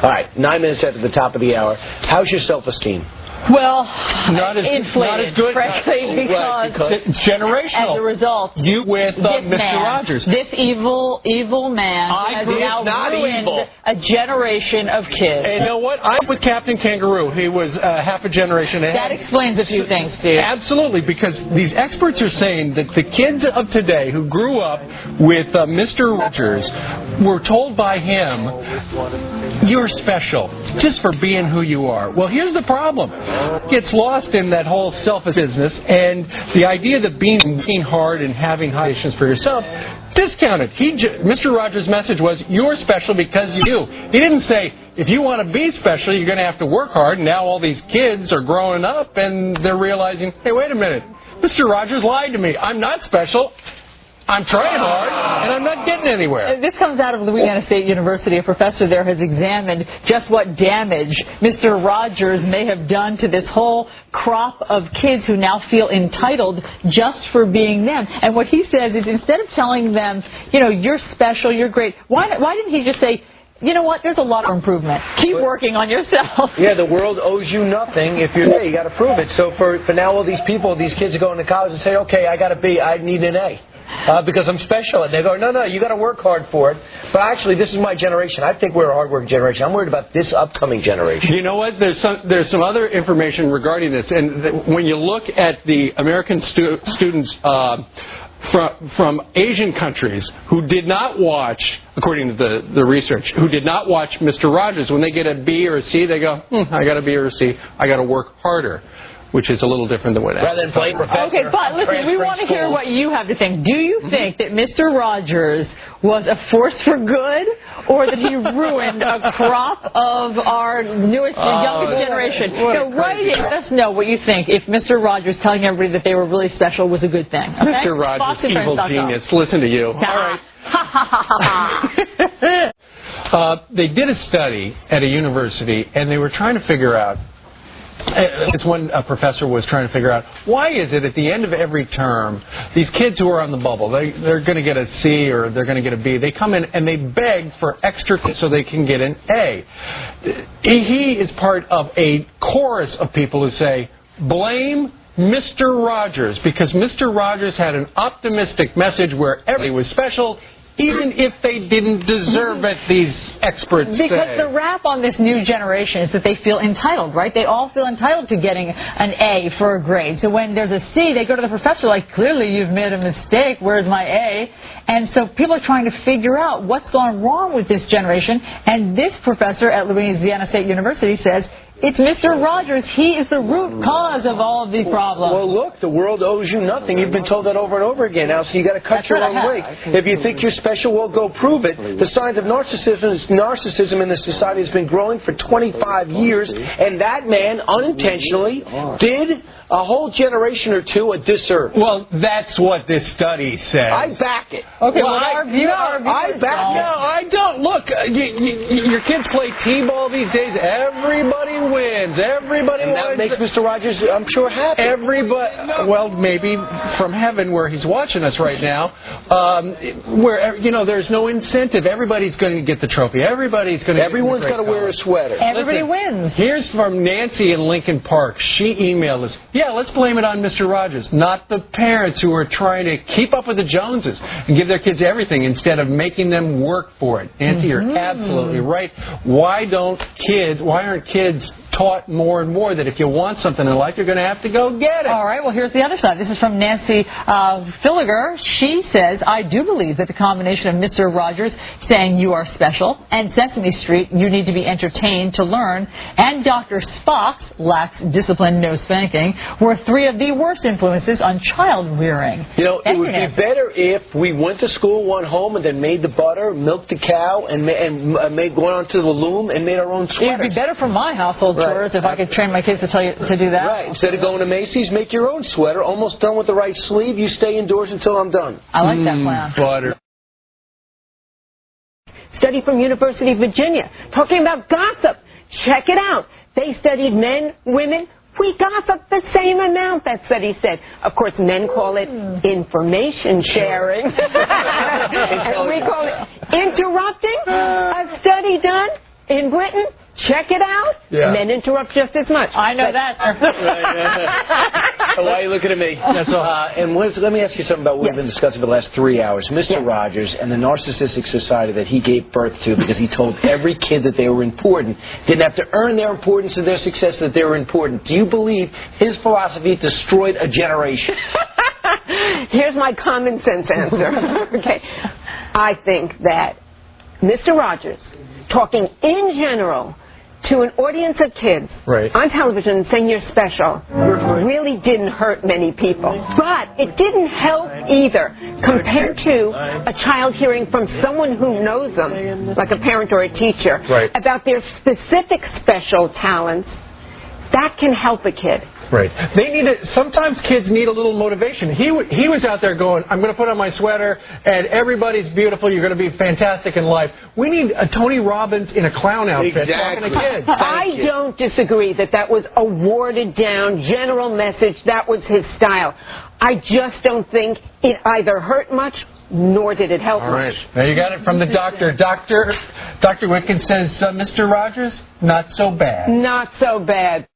All right, 9 minutes after the top of the hour. How's your self-esteem? Well, not as good, frankly, because it's generational. As a result, you with Mr. Rogers, this evil man has now ruined a generation of kids. And you know what? I'm with Captain Kangaroo. He was half a generation ahead. That explains a few things, Steve. Absolutely, because these experts are saying that the kids of today who grew up with Mr. Rogers were told by him, "You're special just for being who you are." Well, here's the problem. Gets lost in that whole selfish business, and the idea that being hard and having high expectations for yourself, discounted. Mr. Rogers' message was, "You're special because you do." He didn't say, if you want to be special, you're going to have to work hard. And now all these kids are growing up, and they're realizing, hey, wait a minute, Mr. Rogers lied to me. I'm not special. I'm trying hard, and I'm not getting anywhere. This comes out of Louisiana State University. A professor there has examined just what damage Mr. Rogers may have done to this whole crop of kids who now feel entitled just for being them. And what he says is, instead of telling them, you know, you're special, you're great, why didn't he just say, you know what, there's a lot of improvement. Keep working on yourself. Yeah, the world owes you nothing. If you're there, you got to prove it. So for now, all these people, these kids are going to college and say, okay, I need an A. Because I'm special. And they go, no, you got to work hard for it. But actually, this is my generation. I think we're a hard-working generation. I'm worried about this upcoming generation. You know what? There's some other information regarding this. And when you look at the American students from Asian countries who did not watch, according to the research, who did not watch Mr. Rogers, when they get a B or a C, they go, I got a B or a C. I got to work harder. Which is a little different than what rather than play professor. Okay, but listen, we want to hear what you have to think. Do you think that Mr. Rogers was a force for good, or that he ruined a crop of our newest, youngest generation? Write in. Let us know what you think. If Mr. Rogers telling everybody that they were really special was a good thing. Okay? Mr. Rogers, evil genius. Listen to you. All right. They did a study at a university, and they were trying to figure out. This one professor was trying to figure out, why is it at the end of every term, these kids who are on the bubble, they're going to get a C or they're going to get a B, they come in and they beg for extra so they can get an A. He is part of a chorus of people who say, blame Mr. Rogers, because Mr. Rogers had an optimistic message where everybody was special, even if they didn't deserve it, these experts say. Because the rap on this new generation is that they feel entitled, right? They all feel entitled to getting an A for a grade. So when there's a C, they go to the professor like, clearly you've made a mistake, where's my A? And so people are trying to figure out what's gone wrong with this generation. And this professor at Louisiana State University says, it's Mr. Rogers. He is the root cause of all of these problems. Well, look, the world owes you nothing. You've been told that over and over again now, so you got to cut your own weight. If you think you're special, well, go prove it. The signs of narcissism in the society has been growing for 25 years, and that man unintentionally did a whole generation or two a disservice. Well, that's what this study says. I back it. Okay, well, I don't. Look, your kids play T-ball these days. Everybody wins. Everybody wins. That makes Mr. Rogers, I'm sure, happy. Everybody, well, maybe from heaven where he's watching us right now, where, there's no incentive. Everybody's going to get the trophy. Everyone's got to wear a sweater. Everybody wins. Here's from Nancy in Lincoln Park. She emailed us, let's blame it on Mr. Rogers, not the parents who are trying to keep up with the Joneses and give their kids everything instead of making them work for it. Nancy, you're absolutely right. Why aren't kids taught more and more that if you want something in life, you're going to have to go get it? All right, well, here's the other side. This is from Nancy Filliger. She says, I do believe that the combination of Mr. Rogers saying you are special and Sesame Street, you need to be entertained to learn, and Dr. Spock's lacks discipline, no spanking, were three of the worst influences on child rearing. It would be better if we went to school, went home, and then made the butter, milked the cow, and gone onto the loom and made our own sweaters. It would be better for my household chores if I could train my kids to do that. Right. Instead of going to Macy's, make your own sweater. Almost done with the right sleeve. You stay indoors until I'm done. I like that plan. Butter. Study from University of Virginia talking about gossip. Check it out. They studied men, women. We gossip the same amount, that study said. Of course, men call it information sharing. And we call it interrupting. A study done In Britain, check it out. Yeah. Men interrupt just as much. I know that, sir. Why are you looking at me? That's all. And let me ask you something about what we've been discussing for the last 3 hours. Mr. Rogers and the narcissistic society that he gave birth to because he told every kid that they were important, didn't have to earn their importance and their success, that they were important. Do you believe his philosophy destroyed a generation? Here's my common sense answer. Okay. I think that Mr. Rogers, talking in general to an audience of kids on television saying you're special, really didn't hurt many people. But it didn't help either compared to a child hearing from someone who knows them, like a parent or a teacher, about their specific special talents. That can help a kid. Right. Sometimes kids need a little motivation. He was out there going, I'm going to put on my sweater, and everybody's beautiful. You're going to be fantastic in life. We need a Tony Robbins in a clown outfit talking to kids. I don't disagree that was a watered down general message. That was his style. I just don't think it either hurt much nor did it help much. Now you got it from the doctor. Dr. Wicken says, Mr. Rogers, not so bad. Not so bad.